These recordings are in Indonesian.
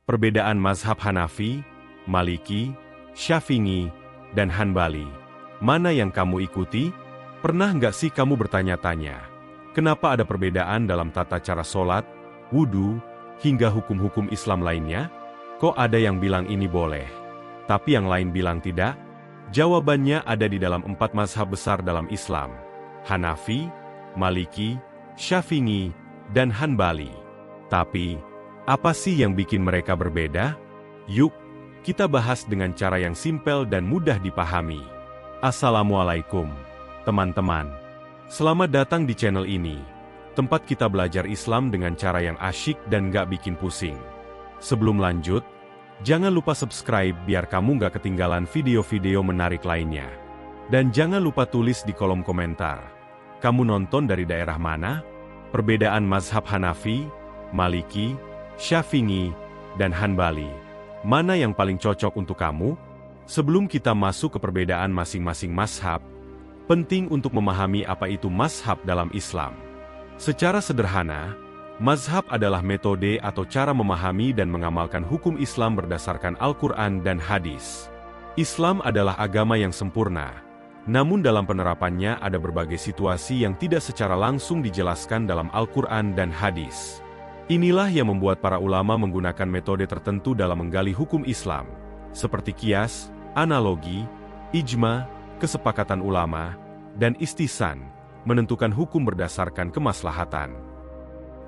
Perbedaan mazhab Hanafi, Maliki, Syafi'i, dan Hanbali. Mana yang kamu ikuti? Pernah nggak sih kamu bertanya-tanya, kenapa ada perbedaan dalam tata cara sholat, wudhu, hingga hukum-hukum Islam lainnya? Kok ada yang bilang ini boleh, tapi yang lain bilang tidak? Jawabannya ada di dalam 4 mazhab besar dalam Islam: Hanafi, Maliki, Syafi'i, dan Hanbali. Tapi, apa sih yang bikin mereka berbeda? Yuk, kita bahas dengan cara yang simpel dan mudah dipahami. Assalamualaikum, teman-teman. Selamat datang di channel ini, tempat kita belajar Islam dengan cara yang asyik dan gak bikin pusing. Sebelum lanjut, jangan lupa subscribe biar kamu gak ketinggalan video-video menarik lainnya. Dan jangan lupa tulis di kolom komentar, kamu nonton dari daerah mana? Perbedaan mazhab Hanafi, Maliki, Syafi'i, dan Hanbali. Mana yang paling cocok untuk kamu? Sebelum kita masuk ke perbedaan masing-masing mazhab, penting untuk memahami apa itu mazhab dalam Islam. Secara sederhana, mazhab adalah metode atau cara memahami dan mengamalkan hukum Islam berdasarkan Al-Quran dan hadis. Islam adalah agama yang sempurna, namun dalam penerapannya ada berbagai situasi yang tidak secara langsung dijelaskan dalam Al-Quran dan hadis. Inilah yang membuat para ulama menggunakan metode tertentu dalam menggali hukum Islam, seperti qiyas, analogi, ijma, kesepakatan ulama, dan istisan, menentukan hukum berdasarkan kemaslahatan.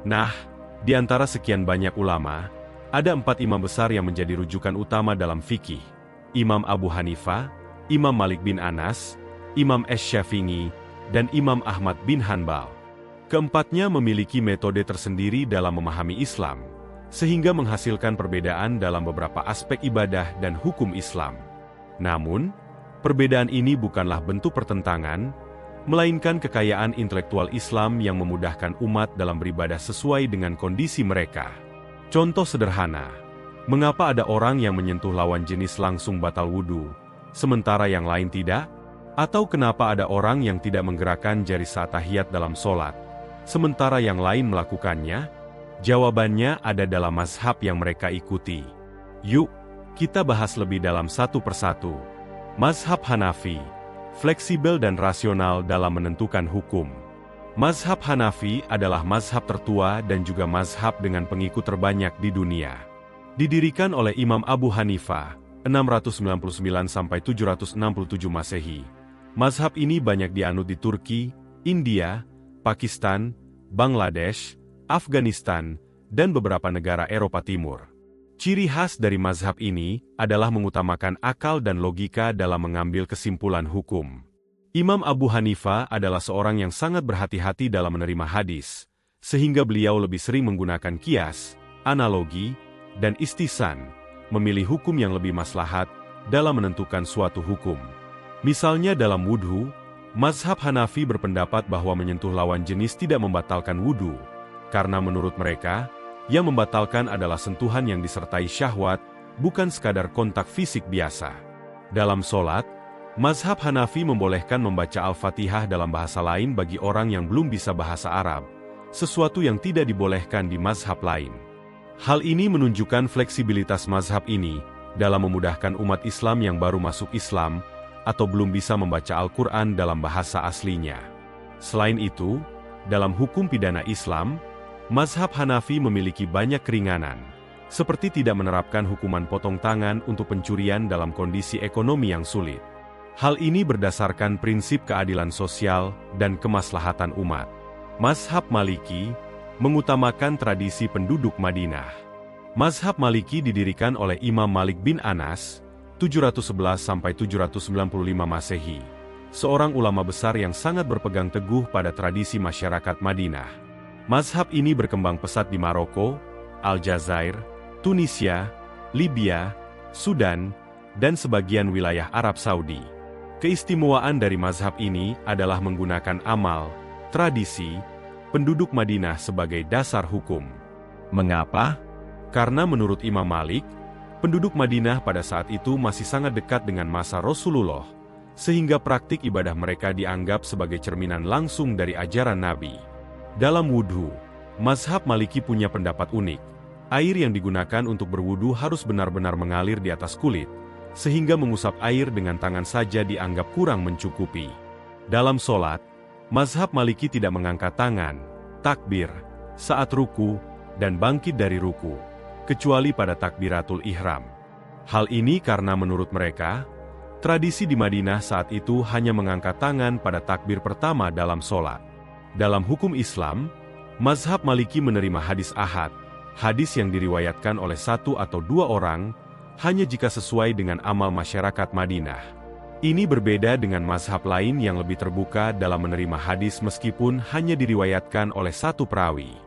Nah, di antara sekian banyak ulama, ada 4 imam besar yang menjadi rujukan utama dalam fikih: Imam Abu Hanifah, Imam Malik bin Anas, Imam Syafi'i, dan Imam Ahmad bin Hanbal. Keempatnya memiliki metode tersendiri dalam memahami Islam, sehingga menghasilkan perbedaan dalam beberapa aspek ibadah dan hukum Islam. Namun, perbedaan ini bukanlah bentuk pertentangan, melainkan kekayaan intelektual Islam yang memudahkan umat dalam beribadah sesuai dengan kondisi mereka. Contoh sederhana, mengapa ada orang yang menyentuh lawan jenis langsung batal wudhu, sementara yang lain tidak? Atau kenapa ada orang yang tidak menggerakkan jari saat tahiyat dalam sholat, sementara yang lain melakukannya? Jawabannya ada dalam mazhab yang mereka ikuti. Yuk, kita bahas lebih dalam satu persatu. Mazhab Hanafi, fleksibel dan rasional dalam menentukan hukum. Mazhab Hanafi adalah mazhab tertua dan juga mazhab dengan pengikut terbanyak di dunia. Didirikan oleh Imam Abu Hanifah, 699–767 Masehi. Mazhab ini banyak dianut di Turki, India, Pakistan, Bangladesh, Afghanistan, dan beberapa negara Eropa Timur. Ciri khas dari mazhab ini adalah mengutamakan akal dan logika dalam mengambil kesimpulan hukum. Imam Abu Hanifah adalah seorang yang sangat berhati-hati dalam menerima hadis, sehingga beliau lebih sering menggunakan qiyas, analogi, dan istisan, memilih hukum yang lebih maslahat dalam menentukan suatu hukum. Misalnya dalam wudhu, mazhab Hanafi berpendapat bahwa menyentuh lawan jenis tidak membatalkan wudhu, karena menurut mereka, yang membatalkan adalah sentuhan yang disertai syahwat, bukan sekadar kontak fisik biasa. Dalam sholat, mazhab Hanafi membolehkan membaca Al-Fatihah dalam bahasa lain bagi orang yang belum bisa bahasa Arab, sesuatu yang tidak dibolehkan di mazhab lain. Hal ini menunjukkan fleksibilitas mazhab ini dalam memudahkan umat Islam yang baru masuk Islam atau belum bisa membaca Al-Quran dalam bahasa aslinya. Selain itu, dalam hukum pidana Islam, mazhab Hanafi memiliki banyak keringanan, seperti tidak menerapkan hukuman potong tangan untuk pencurian dalam kondisi ekonomi yang sulit. Hal ini berdasarkan prinsip keadilan sosial dan kemaslahatan umat. Mazhab Maliki mengutamakan tradisi penduduk Madinah. Mazhab Maliki didirikan oleh Imam Malik bin Anas, 711–795 Masehi, seorang ulama besar yang sangat berpegang teguh pada tradisi masyarakat Madinah. Mazhab ini berkembang pesat di Maroko, Aljazair, Tunisia, Libya, Sudan, dan sebagian wilayah Arab Saudi. Keistimewaan dari mazhab ini adalah menggunakan amal, tradisi, penduduk Madinah sebagai dasar hukum. Mengapa? Karena menurut Imam Malik, penduduk Madinah pada saat itu masih sangat dekat dengan masa Rasulullah, sehingga praktik ibadah mereka dianggap sebagai cerminan langsung dari ajaran Nabi. Dalam wudhu, mazhab Maliki punya pendapat unik. Air yang digunakan untuk berwudu harus benar-benar mengalir di atas kulit, sehingga mengusap air dengan tangan saja dianggap kurang mencukupi. Dalam sholat, mazhab Maliki tidak mengangkat tangan, takbir, saat ruku, dan bangkit dari ruku, kecuali pada takbiratul ihram. Hal ini karena menurut mereka, tradisi di Madinah saat itu hanya mengangkat tangan pada takbir pertama dalam sholat. Dalam hukum Islam, mazhab Maliki menerima hadis ahad, hadis yang diriwayatkan oleh satu atau dua orang, hanya jika sesuai dengan amal masyarakat Madinah. Ini berbeda dengan mazhab lain yang lebih terbuka dalam menerima hadis meskipun hanya diriwayatkan oleh satu perawi.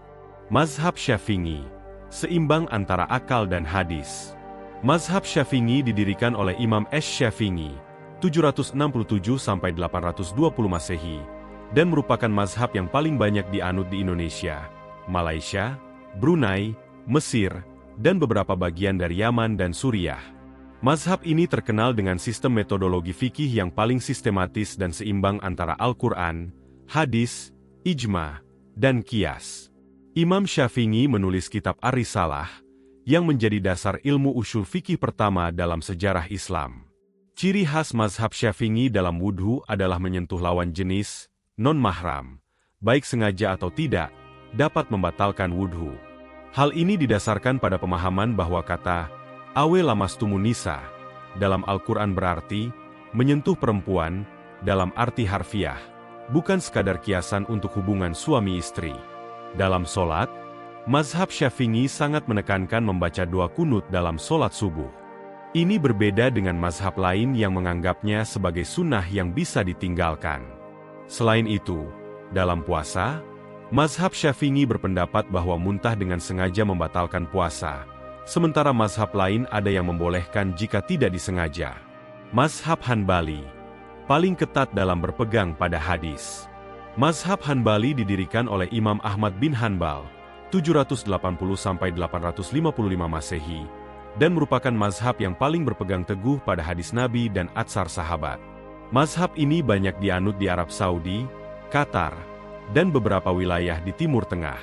Mazhab Syafi'i, seimbang antara akal dan hadis. Mazhab Syafi'i didirikan oleh Imam Asy-Syafi'i, 767–820 Masehi, dan merupakan mazhab yang paling banyak dianut di Indonesia, Malaysia, Brunei, Mesir, dan beberapa bagian dari Yaman dan Suriah. Mazhab ini terkenal dengan sistem metodologi fikih yang paling sistematis dan seimbang antara Al-Quran, hadis, ijma, dan qiyas. Imam Syafi'i menulis kitab Ar-Risalah, yang menjadi dasar ilmu ushul fikih pertama dalam sejarah Islam. Ciri khas mazhab Syafi'i dalam wudhu adalah menyentuh lawan jenis, non-mahram, baik sengaja atau tidak, dapat membatalkan wudhu. Hal ini didasarkan pada pemahaman bahwa kata awe lamastumun nisa dalam Al-Quran berarti menyentuh perempuan dalam arti harfiah, bukan sekadar kiasan untuk hubungan suami istri. Dalam sholat, mazhab Syafi'i sangat menekankan membaca doa kunut dalam sholat subuh. Ini berbeda dengan mazhab lain yang menganggapnya sebagai sunnah yang bisa ditinggalkan. Selain itu, dalam puasa, mazhab Syafi'i berpendapat bahwa muntah dengan sengaja membatalkan puasa, sementara mazhab lain ada yang membolehkan jika tidak disengaja. Mazhab Hanbali paling ketat dalam berpegang pada hadis. Mazhab Hanbali didirikan oleh Imam Ahmad bin Hanbal, 780–855 Masehi, dan merupakan mazhab yang paling berpegang teguh pada hadis Nabi dan atsar sahabat. Mazhab ini banyak dianut di Arab Saudi, Qatar, dan beberapa wilayah di Timur Tengah.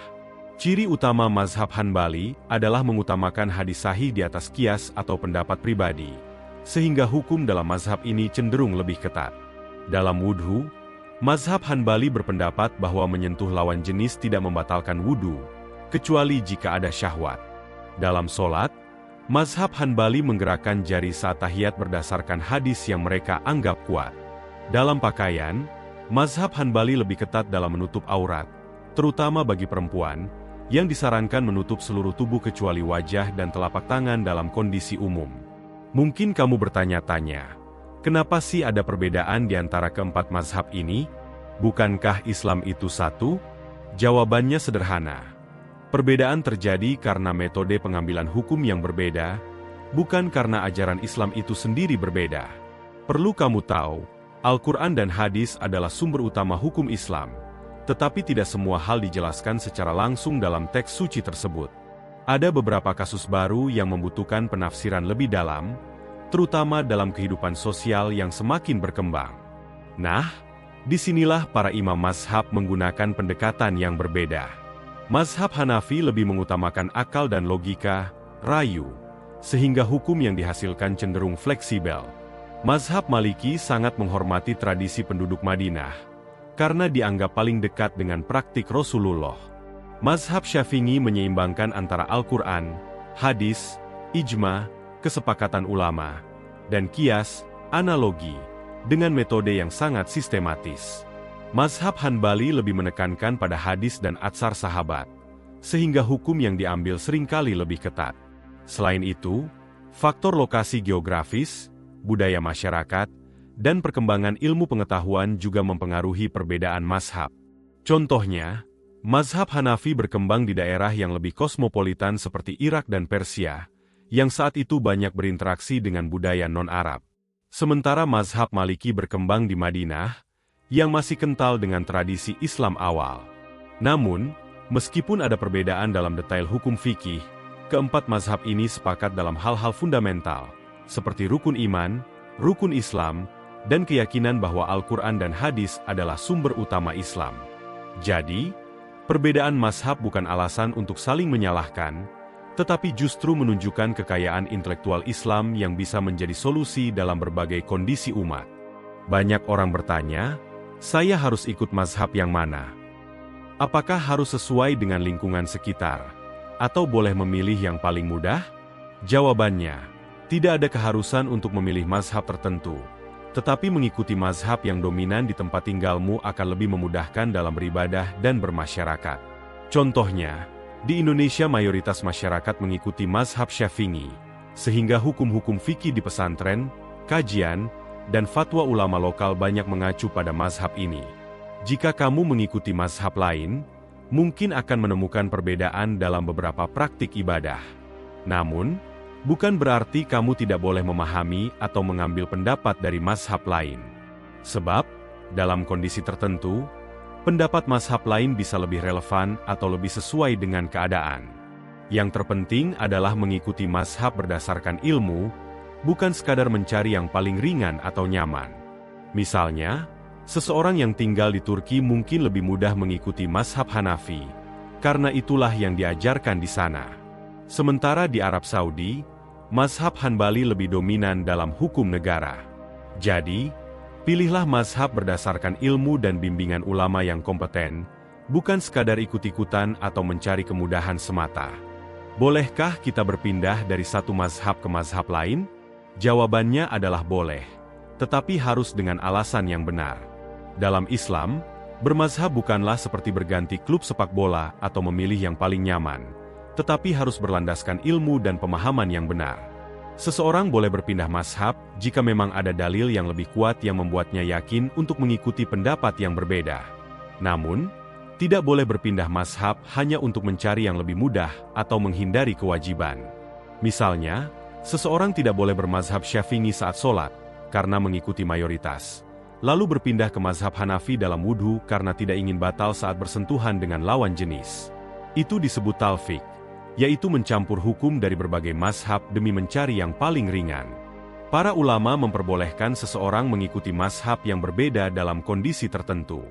Ciri utama mazhab Hanbali adalah mengutamakan hadis sahih di atas qiyas atau pendapat pribadi, sehingga hukum dalam mazhab ini cenderung lebih ketat. Dalam wudhu, mazhab Hanbali berpendapat bahwa menyentuh lawan jenis tidak membatalkan wudhu, kecuali jika ada syahwat. Dalam sholat, mazhab Hanbali menggerakkan jari saat tahiyat berdasarkan hadis yang mereka anggap kuat. Dalam pakaian, mazhab Hanbali lebih ketat dalam menutup aurat, terutama bagi perempuan, yang disarankan menutup seluruh tubuh kecuali wajah dan telapak tangan dalam kondisi umum. Mungkin kamu bertanya-tanya, kenapa sih ada perbedaan di antara keempat mazhab ini? Bukankah Islam itu satu? Jawabannya sederhana. Perbedaan terjadi karena metode pengambilan hukum yang berbeda, bukan karena ajaran Islam itu sendiri berbeda. Perlu kamu tahu, Al-Quran dan hadis adalah sumber utama hukum Islam, tetapi tidak semua hal dijelaskan secara langsung dalam teks suci tersebut. Ada beberapa kasus baru yang membutuhkan penafsiran lebih dalam, terutama dalam kehidupan sosial yang semakin berkembang. Nah, disinilah para imam mazhab menggunakan pendekatan yang berbeda. Mazhab Hanafi lebih mengutamakan akal dan logika, rayu, sehingga hukum yang dihasilkan cenderung fleksibel. Mazhab Maliki sangat menghormati tradisi penduduk Madinah, karena dianggap paling dekat dengan praktik Rasulullah. Mazhab Syafi'i menyeimbangkan antara Al-Quran, hadis, ijma, kesepakatan ulama, dan qiyas, analogi, dengan metode yang sangat sistematis. Mazhab Hanbali lebih menekankan pada hadis dan atsar sahabat, sehingga hukum yang diambil seringkali lebih ketat. Selain itu, faktor lokasi geografis, budaya masyarakat, dan perkembangan ilmu pengetahuan juga mempengaruhi perbedaan mazhab. Contohnya, mazhab Hanafi berkembang di daerah yang lebih kosmopolitan seperti Irak dan Persia, yang saat itu banyak berinteraksi dengan budaya non-Arab. Sementara mazhab Maliki berkembang di Madinah, yang masih kental dengan tradisi Islam awal. Namun, meskipun ada perbedaan dalam detail hukum fikih, keempat mazhab ini sepakat dalam hal-hal fundamental, seperti rukun iman, rukun Islam, dan keyakinan bahwa Al-Quran dan hadis adalah sumber utama Islam. Jadi, perbedaan mazhab bukan alasan untuk saling menyalahkan, tetapi justru menunjukkan kekayaan intelektual Islam yang bisa menjadi solusi dalam berbagai kondisi umat. Banyak orang bertanya, saya harus ikut mazhab yang mana? Apakah harus sesuai dengan lingkungan sekitar? Atau boleh memilih yang paling mudah? Jawabannya, tidak ada keharusan untuk memilih mazhab tertentu. Tetapi mengikuti mazhab yang dominan di tempat tinggalmu akan lebih memudahkan dalam beribadah dan bermasyarakat. Contohnya, di Indonesia mayoritas masyarakat mengikuti mazhab Syafi'i, sehingga hukum-hukum fikih di pesantren, kajian, dan fatwa ulama lokal banyak mengacu pada mazhab ini. Jika kamu mengikuti mazhab lain, mungkin akan menemukan perbedaan dalam beberapa praktik ibadah. Namun, bukan berarti kamu tidak boleh memahami atau mengambil pendapat dari mazhab lain. Sebab, dalam kondisi tertentu, pendapat mazhab lain bisa lebih relevan atau lebih sesuai dengan keadaan. Yang terpenting adalah mengikuti mazhab berdasarkan ilmu, bukan sekadar mencari yang paling ringan atau nyaman. Misalnya, seseorang yang tinggal di Turki mungkin lebih mudah mengikuti mazhab Hanafi, karena itulah yang diajarkan di sana. Sementara di Arab Saudi, mazhab Hanbali lebih dominan dalam hukum negara. Jadi, pilihlah mazhab berdasarkan ilmu dan bimbingan ulama yang kompeten, bukan sekadar ikut-ikutan atau mencari kemudahan semata. Bolehkah kita berpindah dari satu mazhab ke mazhab lain? Jawabannya adalah boleh, tetapi harus dengan alasan yang benar. Dalam Islam, bermazhab bukanlah seperti berganti klub sepak bola atau memilih yang paling nyaman, tetapi harus berlandaskan ilmu dan pemahaman yang benar. Seseorang boleh berpindah mazhab jika memang ada dalil yang lebih kuat yang membuatnya yakin untuk mengikuti pendapat yang berbeda. Namun, tidak boleh berpindah mazhab hanya untuk mencari yang lebih mudah atau menghindari kewajiban. Misalnya, seseorang tidak boleh bermazhab Syafi'i saat sholat karena mengikuti mayoritas, lalu berpindah ke mazhab Hanafi dalam wudhu karena tidak ingin batal saat bersentuhan dengan lawan jenis. Itu disebut talfik, yaitu mencampur hukum dari berbagai mazhab demi mencari yang paling ringan. Para ulama memperbolehkan seseorang mengikuti mazhab yang berbeda dalam kondisi tertentu.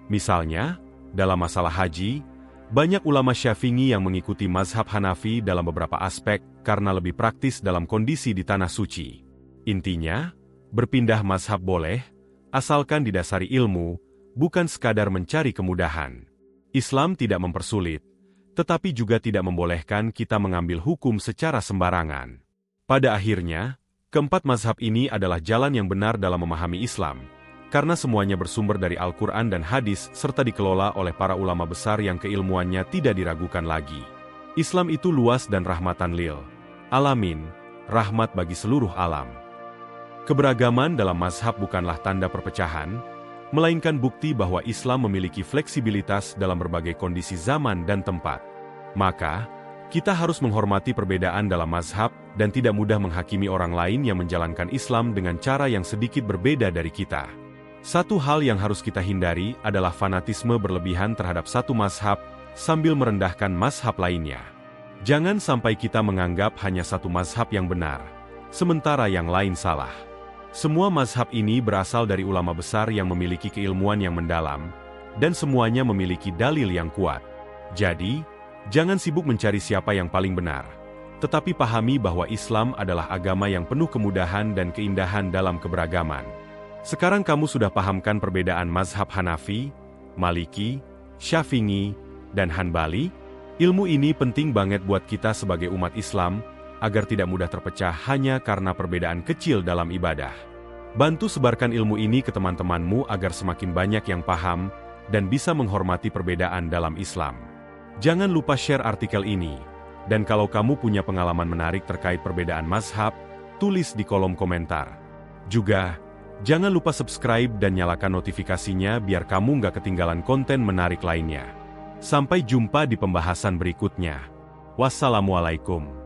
Misalnya, dalam masalah haji, banyak ulama Syafi'i yang mengikuti mazhab Hanafi dalam beberapa aspek karena lebih praktis dalam kondisi di tanah suci. Intinya, berpindah mazhab boleh, asalkan didasari ilmu, bukan sekadar mencari kemudahan. Islam tidak mempersulit, tetapi juga tidak membolehkan kita mengambil hukum secara sembarangan. Pada akhirnya, keempat mazhab ini adalah jalan yang benar dalam memahami Islam, karena semuanya bersumber dari Al-Quran dan hadis serta dikelola oleh para ulama besar yang keilmuannya tidak diragukan lagi. Islam itu luas dan rahmatan lil alamin, rahmat bagi seluruh alam. Keberagaman dalam mazhab bukanlah tanda perpecahan, melainkan bukti bahwa Islam memiliki fleksibilitas dalam berbagai kondisi zaman dan tempat. Maka, kita harus menghormati perbedaan dalam mazhab dan tidak mudah menghakimi orang lain yang menjalankan Islam dengan cara yang sedikit berbeda dari kita. Satu hal yang harus kita hindari adalah fanatisme berlebihan terhadap satu mazhab sambil merendahkan mazhab lainnya. Jangan sampai kita menganggap hanya satu mazhab yang benar, sementara yang lain salah. Semua mazhab ini berasal dari ulama besar yang memiliki keilmuan yang mendalam, dan semuanya memiliki dalil yang kuat. Jadi, jangan sibuk mencari siapa yang paling benar, tetapi pahami bahwa Islam adalah agama yang penuh kemudahan dan keindahan dalam keberagaman. Sekarang kamu sudah pahamkan perbedaan mazhab Hanafi, Maliki, Syafi'i, dan Hanbali? Ilmu ini penting banget buat kita sebagai umat Islam, agar tidak mudah terpecah hanya karena perbedaan kecil dalam ibadah. Bantu sebarkan ilmu ini ke teman-temanmu agar semakin banyak yang paham dan bisa menghormati perbedaan dalam Islam. Jangan lupa share artikel ini, dan kalau kamu punya pengalaman menarik terkait perbedaan mazhab, tulis di kolom komentar. Juga, jangan lupa subscribe dan nyalakan notifikasinya biar kamu nggak ketinggalan konten menarik lainnya. Sampai jumpa di pembahasan berikutnya. Wassalamualaikum.